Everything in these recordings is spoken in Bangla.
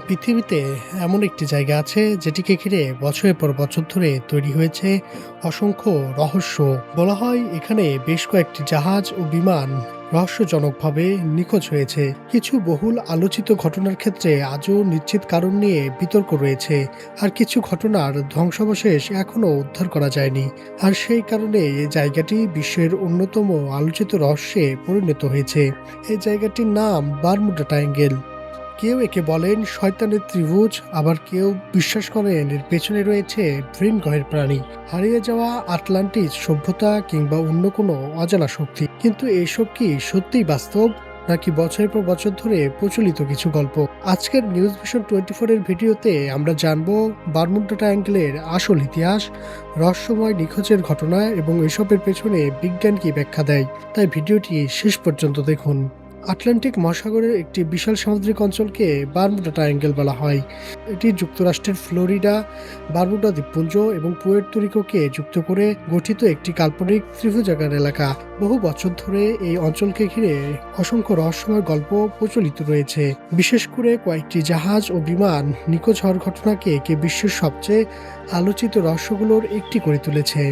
পৃথিবীতে এমন একটি জায়গা আছে যেটিকে ঘিরে বছরের পর বছর ধরে তৈরি হয়েছে অসংখ্য রহস্য। বলা হয় এখানে বেশ কয়েকটি জাহাজ ও বিমান রহস্যজনকভাবে নিখোঁজ হয়েছে। কিছু বহুল আলোচিত ঘটনার ক্ষেত্রে আজও নিশ্চিত কারণ নিয়ে বিতর্ক রয়েছে, আর কিছু ঘটনার ধ্বংসাবশেষ এখনও উদ্ধার করা যায়নি। আর সেই কারণে এই জায়গাটি বিশ্বের অন্যতম আলোচিত রহস্যে পরিণত হয়েছে। এই জায়গাটির নাম বারমুডা ট্রায়াঙ্গেল। কেউ একে বলেন শয়তানের ত্রিভুজ, আবার কেউ বিশ্বাস করেন এর পেছনে রয়েছে ভিন গ্রহের প্রাণী, হারিয়ে যাওয়া আটলান্টিস সভ্যতা কিংবা অন্য কোনো অজানা শক্তি। কিন্তু এইসব কি সত্যিই বাস্তব, নাকি বছরের পর বছর ধরে প্রচলিত কিছু গল্প? আজকের নিউজ ভিশন 24 এর ভিডিওতে আমরা জানবো বারমুডা ট্রায়াঙ্গেলের আসল ইতিহাস, রহস্যময় নিখোঁজের ঘটনা এবং এসবের পেছনে বিজ্ঞান কি ব্যাখ্যা দেয়। তাই ভিডিওটি শেষ পর্যন্ত দেখুন। আটলান্টিক মহাসাগরের একটি বিশাল সামুদ্রিক অঞ্চলকে বারমুডা ট্রায়াঙ্গেল বলা হয়। এটি যুক্তরাষ্ট্রের ফ্লোরিডা, বারমুডা দ্বীপপুঞ্জ এবং পুয়ের্তো রিকোকে যুক্ত করে গঠিত একটি কাল্পনিক ত্রিভুজাকার এলাকা। বহু বছর ধরে এই অঞ্চলকে ঘিরে অসংখ্য রহস্যময় গল্প প্রচলিত রয়েছে। বিশেষ করে কয়েকটি জাহাজ ও বিমান নিখোঁজ হওয়ার ঘটনাকে বিশ্বের সবচেয়ে আলোচিত রহস্যগুলোর একটি করে তুলেছে।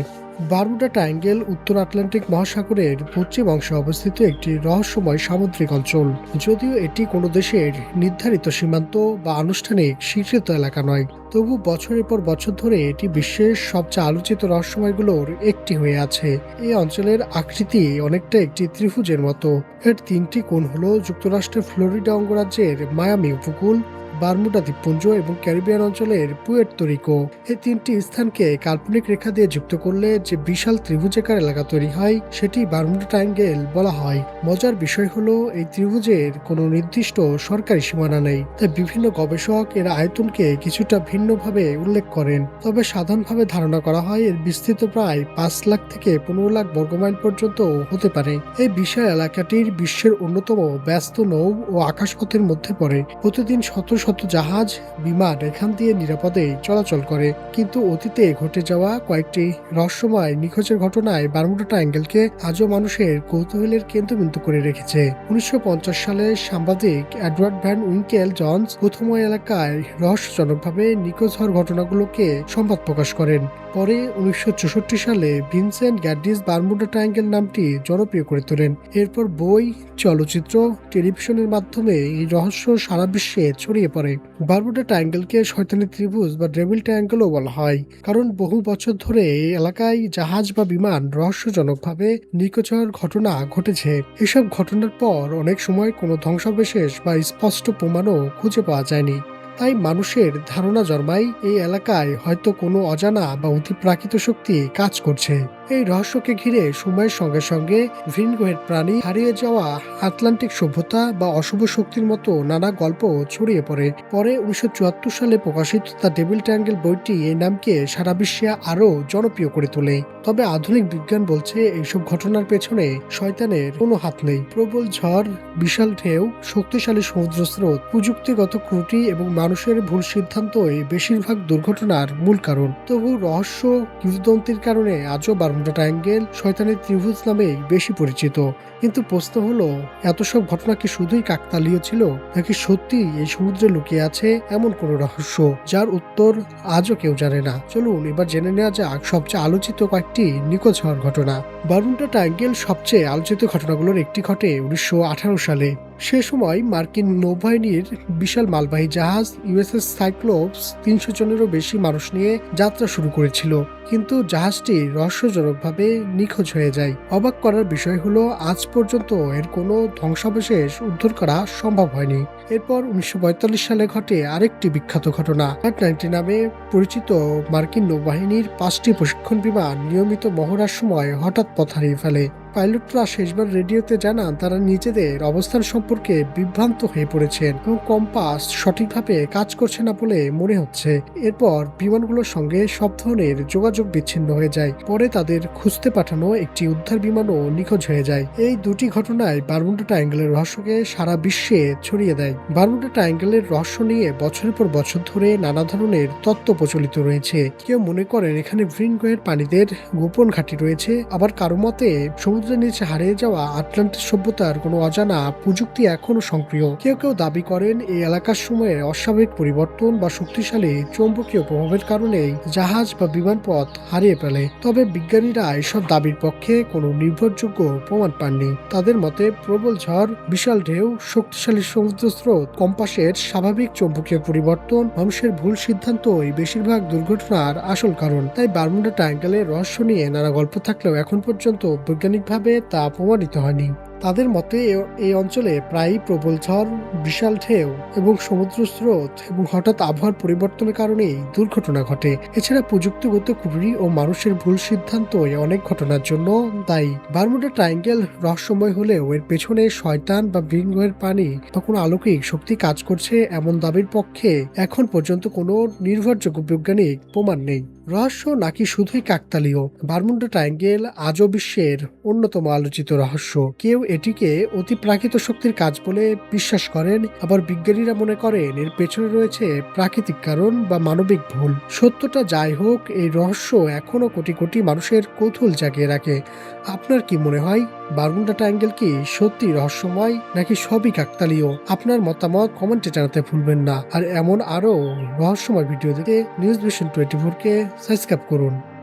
বারমুডা ট্রায়াঙ্গেল উত্তর আটলান্টিক মহাসাগরের পশ্চিম অংশে অবস্থিত একটি রহস্যময় সামুদ্রিক অঞ্চল। যদিও এটি কোনো দেশের নির্ধারিত সীমান্ত বা আনুষ্ঠানিক স্বীকৃত এলাকা নয়, তবু বছরের পর বছর ধরে এটি বিশ্বের সবচেয়ে আলোচিত রহস্যময়গুলোর একটি হয়ে আছে। এই অঞ্চলের আকৃতি অনেকটা একটি ত্রিভুজের মতো। এর তিনটি কোণ হল যুক্তরাষ্ট্রের ফ্লোরিডা অঙ্গরাজ্যের মায়ামি উপকূল, বারমুডা দ্বীপপুঞ্জ এবং ক্যারিবিয়ান অঞ্চলের পুয়ের্তো রিকো। এই তিনটি স্থানকে কাল্পনিক রেখা দিয়ে যুক্ত করলে যে বিশাল ত্রিভুজাকার এলাকা তৈরি হয় সেটি বারমুডা ট্রায়াঙ্গেল বলা হয়। মজার বিষয় হলো এই ত্রিভুজের কোনো নির্দিষ্ট সরকারি সীমানা নেই, তাই বিভিন্ন গবেষক এর আয়তনকে কিছুটা ভিন্নভাবে উল্লেখ করেন। তবে সাধারণভাবে ধারণা করা হয় এর বিস্তৃত প্রায় 5 লাখ থেকে 15 লাখ বর্গমাইল পর্যন্ত হতে পারে। এই বিশাল এলাকাটির বিশ্বের অন্যতম ব্যস্ত নৌ ও আকাশপথের মধ্যে পড়ে। প্রতিদিন শত শত জাহাজ, বিমান এখান দিয়ে নিরাপদে চলাচল করে। কিন্তু অতীতে ঘটে যাওয়া কয়েকটি রহস্যময় নিখোঁজের ঘটনায় বারমুডা ট্রায়াঙ্গেলকে আজও মানুষের কৌতূহলের কেন্দ্রবিন্দু করে রেখেছে। 1950 সালে সাংবাদিক এডওয়ার্ড ভ্যান উইঙ্কেল জন্স প্রথম ওই এলাকায় রহস্যজনকভাবে নিখোঁজ হওয়ার ঘটনাগুলোকে সংবাদ প্রকাশ করেন। পরে 1964 সালে ভিনসেন্ট গ্যাডিস বারমুডা ট্রায়াঙ্গেল নামটি জনপ্রিয় করে তোলেন। এরপর বই, চলচ্চিত্র, টেলিভিশনের মাধ্যমে এই রহস্য সারা বিশ্বে ছড়িয়ে পড়ে। বারমুডা ট্রায়াঙ্গেলকে শয়তানের ত্রিভুজ বা ডেভিল ট্রায়াঙ্গেলও বলা হয়, কারণ বহু বছর ধরে এই এলাকায় জাহাজ বা বিমান রহস্যজনকভাবে নিখোঁজ হওয়ার ঘটনা ঘটেছে। এসব ঘটনার পর অনেক সময় কোনো ধ্বংসাবশেষ বা স্পষ্ট প্রমাণও খুঁজে পাওয়া যায়নি। তাই মানুষের ধারণা জন্মায় এই এলাকায় হয়তো কোনো অজানা বা অতিপ্রাকৃত শক্তি কাজ করছে। এই রহস্যকে ঘিরে সময়ের সঙ্গে সঙ্গে ভিন গ্রহের প্রাণী, হারিয়ে যাওয়া আটলান্টিক সভ্যতা বা অশুভ শক্তির মতো নানা গল্প ছড়িয়ে পড়ে। পরে 1974 সালে প্রকাশিত দ্য ডেভিল ট্রায়াঙ্গেল বইটি এই নামকে সারা বিশ্বে আরও জনপ্রিয় করে তোলে। তবে আধুনিক বিজ্ঞান বলছে এইসব ঘটনার পেছনে শয়তানের কোনো হাত নেই। প্রবল ঝড়, বিশাল ঢেউ, শক্তিশালী সমুদ্র স্রোত, প্রযুক্তিগত ত্রুটি এবং মানুষের ভুল সিদ্ধান্তই বেশিরভাগ দুর্ঘটনার মূল কারণ। তবু রহস্য কিংবদন্তির কারণে আজও বারমুডা ট্রায়াঙ্গেল শয়তানের ত্রিভুজ নামেই বেশি পরিচিত। কিন্তু প্রশ্ন হলো, এত সব ঘটনা কি শুধুই কাকতালীয় ছিল, নাকি সত্যি এই সমুদ্রে লুকিয়ে আছে এমন কোনো রহস্য যার উত্তর আজও কেউ জানে না? চলুন এবার জেনে নেওয়া যাক সবচেয়ে আলোচিত কয়েকটি নিখোঁজ হওয়ার ঘটনা। বারমুডা ট্রায়াঙ্গেল সবচেয়ে আলোচিত ঘটনাগুলোর একটি ঘটে 1918 সালে। সে সময় মার্কিন নৌবাহিনীর বিশাল মালবাহী জাহাজ ইউএসএস সাইক্লোপস 300 জনেরও বেশি মানুষ নিয়ে যাত্রা শুরু করেছিল, কিন্তু জাহাজটি রহস্যজনকভাবে নিখোঁজ হয়ে যায়। অবাক করার বিষয় হলো আজ পর্যন্ত এর কোনো ধ্বংসাবশেষ উদ্ধার করা সম্ভব হয়নি। এরপর 1945 সালে ঘটে আরেকটি বিখ্যাত ঘটনা। AT-90 নামে পরিচিত মার্কিন নৌবাহিনীর 5টি প্রশিক্ষণ বিমান নিয়মিত মহড়ার সময় হঠাৎ পথ হারিয়ে ফেলে। পাইলটরা শেষবার রেডিওতে জানান তারা নিজেদের অবস্থান সম্পর্কে বিভ্রান্ত হয়ে পড়েছেন এবং কম্পাস সঠিকভাবে কাজ করছে না বলে মনে হচ্ছে। এরপর বিমানগুলোর সঙ্গে সব ধরনের যোগাযোগ বিচ্ছিন্ন হয়ে যায়। পরে তাদের খুঁজতে পাঠানো একটি উদ্ধার বিমানও নিখোঁজ হয়ে যায়। এই দুটি ঘটনায় বারমুডা ট্রায়াঙ্গেলের রহস্যকে সারা বিশ্বে ছড়িয়ে দেয়। বারমুডা ট্রায়াঙ্গেলের রহস্য নিয়ে বছরের পর বছর ধরে নানা ধরনের তত্ত্ব প্রচলিত রয়েছে। কেউ মনে করেন এখানে ভিন গ্রহের প্রাণীদের গোপন ঘাঁটি রয়েছে, আবার কারো মতে সমুদ্র সমুদ্রের নিচে হারিয়ে যাওয়া আটলান্টিস সভ্যতার কোনো অজানা প্রযুক্তি এখনো সক্রিয়। কেউ কেউ দাবি করেন এই এলাকার সময়ের অস্বাভাবিক পরিবর্তন বা শক্তিশালী চৌম্বকীয় প্রভাবের কারণেই জাহাজ বা বিমানপথ হারিয়ে ফেলে। তবে বিজ্ঞানীরা এসব দাবির পক্ষে কোনো নির্ভরযোগ্য প্রমাণ পাননি। তাদের মতে প্রবল ঝড়, বিশাল ঢেউ, শক্তিশালী সমুদ্র স্রোত, কম্পাসের স্বাভাবিক চৌম্বকীয় পরিবর্তন, মানুষের ভুল সিদ্ধান্তই বেশিরভাগ দুর্ঘটনার আসল কারণ। তাই বারমুডা ট্রায়াঙ্গেলের রহস্য নিয়ে নানা গল্প থাকলেও এখন পর্যন্ত বৈজ্ঞানিকভাবে তা প্রমাণিত হয়নি। তাদের মতে এই অঞ্চলে প্রায়ই প্রবল ঝড়, বিশাল ঢেউ এবং সমুদ্র স্রোত এবং হঠাৎ আবহাওয়ার পরিবর্তনের কারণেই দুর্ঘটনা ঘটে। এছাড়া প্রযুক্তিগত ত্রুটি ও মানুষের ভুল সিদ্ধান্তই অনেক ঘটনার জন্য দায়ী। বারমুডা ট্রায়াঙ্গেল রহস্যময় হলেও এর পেছনে শয়তান বা ভিন গ্রহের প্রাণী বা কোনো অলৌকিক শক্তি কাজ করছে এমন দাবির পক্ষে এখন পর্যন্ত কোনো নির্ভরযোগ্য বৈজ্ঞানিক প্রমাণ নেই। রহস্য নাকি শুধুই কাকতালীয়? বারমুডা ট্রায়াঙ্গেল আজও বিশ্বের অন্যতম আলোচিত রহস্য। কেউ এটিকে অতিপ্রাকৃত শক্তির কাজ বলে বিশ্বাস করেন, আবার বিজ্ঞানীরা মনে করেন এর পেছনে রয়েছে প্রাকৃতিক কারণ বা মানবিক ভুল। সত্যটা যাই হোক, এই রহস্য এখনো কোটি কোটি মানুষের কৌতূহল জাগিয়ে রাখে। আপনার কি মনে হয়, বারমুডা ট্রায়াঙ্গেল কি সত্যি রহস্যময় নাকি সবই কাকতালীয়? আপনার মতামত কমেন্টে জানাতে ভুলবেন না। আর এমন আরো রহস্যময় ভিডিও দেখতে নিউজ ভিশন 24 কে সাবস্ক্রাইব করুন।